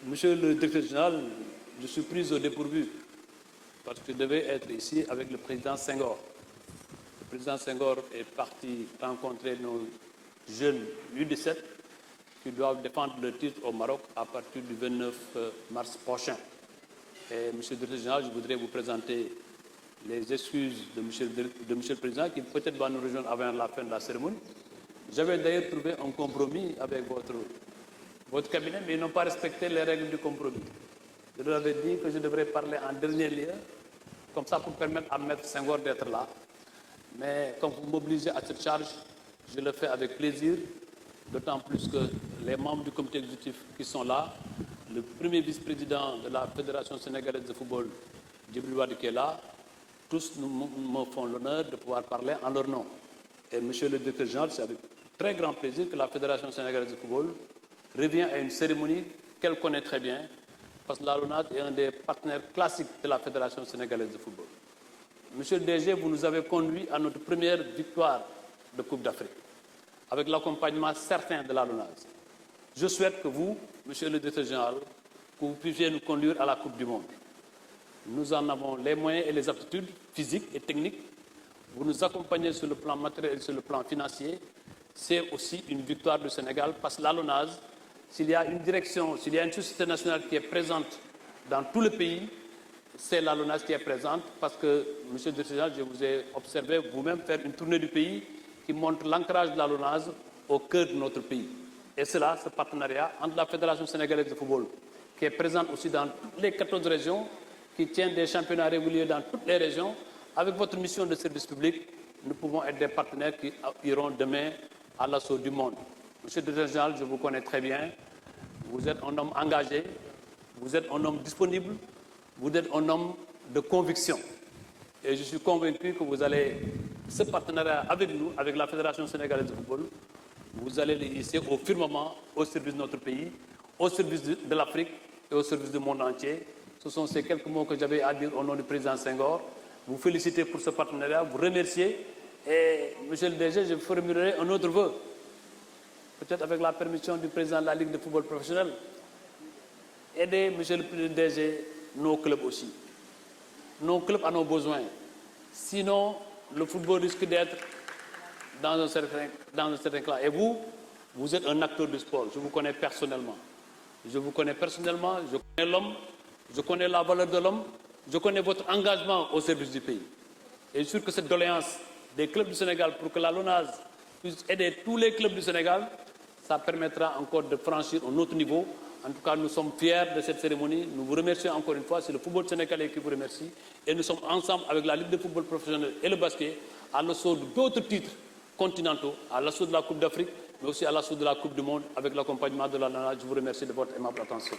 Monsieur le directeur général, je suis pris au dépourvu parce que je devais être ici avec le président Senghor. Le président Senghor est parti rencontrer nos jeunes U17 qui doivent défendre le titre au Maroc à partir du 29 mars prochain. Et monsieur le directeur général, je voudrais vous présenter les excuses de monsieur le président qui peut-être va nous rejoindre avant la fin de la cérémonie. J'avais d'ailleurs trouvé un compromis avec votre cabinet, mais ils n'ont pas respecté les règles du compromis. Je leur avais dit que je devrais parler en dernier lieu, comme ça pour permettre à Maître Senghor d'être là. Mais comme vous m'obligez à cette charge, je le fais avec plaisir, d'autant plus que les membres du comité exécutif qui sont là, le premier vice-président de la Fédération sénégalaise de football, Djibril Wade, qui est là, tous me font l'honneur de pouvoir parler en leur nom. Et monsieur le directeur général, c'est avec très grand plaisir que la Fédération sénégalaise de football revient à une cérémonie qu'elle connaît très bien, parce que la LONASE est un des partenaires classiques de la Fédération sénégalaise de football. Monsieur le DG, vous nous avez conduit à notre première victoire de Coupe d'Afrique, avec l'accompagnement certain de la LONASE. Je souhaite que vous, monsieur le directeur général, que vous puissiez nous conduire à la Coupe du Monde. Nous en avons les moyens et les aptitudes physiques et techniques. Vous nous accompagnez sur le plan matériel et sur le plan financier. C'est aussi une victoire du Sénégal, parce que la LONASE, s'il y a une direction, s'il y a une société nationale qui est présente dans tout le pays, c'est la LONASE qui est présente, parce que, monsieur le directeur général, je vous ai observé vous-même faire une tournée du pays qui montre l'ancrage de la LONASE au cœur de notre pays. Et cela, ce partenariat entre la Fédération sénégalaise de football, qui est présente aussi dans toutes les 14 régions, qui tient des championnats réguliers dans toutes les régions, avec votre mission de service public, nous pouvons être des partenaires qui iront demain à l'assaut du monde. Monsieur le directeur général, je vous connais très bien. Vous êtes un homme engagé, vous êtes un homme disponible, vous êtes un homme de conviction. Et je suis convaincu que vous allez, ce partenariat avec nous, avec la Fédération sénégalaise de football, vous allez les hisser au firmament, au service de notre pays, au service de l'Afrique et au service du monde entier. Ce sont ces quelques mots que j'avais à dire au nom du président Senghor. Vous féliciter pour ce partenariat, vous remercier. Et, monsieur le DG, je formulerai un autre vœu, peut-être avec la permission du président de la Ligue de football professionnel. Aider, monsieur le DG, nos clubs aussi. Nos clubs en ont besoin. Sinon, le football risque d'être dans un certain cas. Et vous êtes un acteur du sport. Je vous connais personnellement. Je vous connais personnellement, je connais l'homme, je connais la valeur de l'homme, je connais votre engagement au service du pays. Et je suis sûr que cette doléance des clubs du Sénégal pour que la LONASE puisse aider tous les clubs du Sénégal, ça permettra encore de franchir un autre niveau. En tout cas, nous sommes fiers de cette cérémonie. Nous vous remercions encore une fois. C'est le football sénégalais qui vous remercie. Et nous sommes ensemble avec la Ligue de football professionnel et le basket à l'assaut d'autres titres continentaux, à l'assaut de la Coupe d'Afrique, mais aussi à l'assaut de la Coupe du Monde avec l'accompagnement de la LONASE. Je vous remercie de votre aimable attention.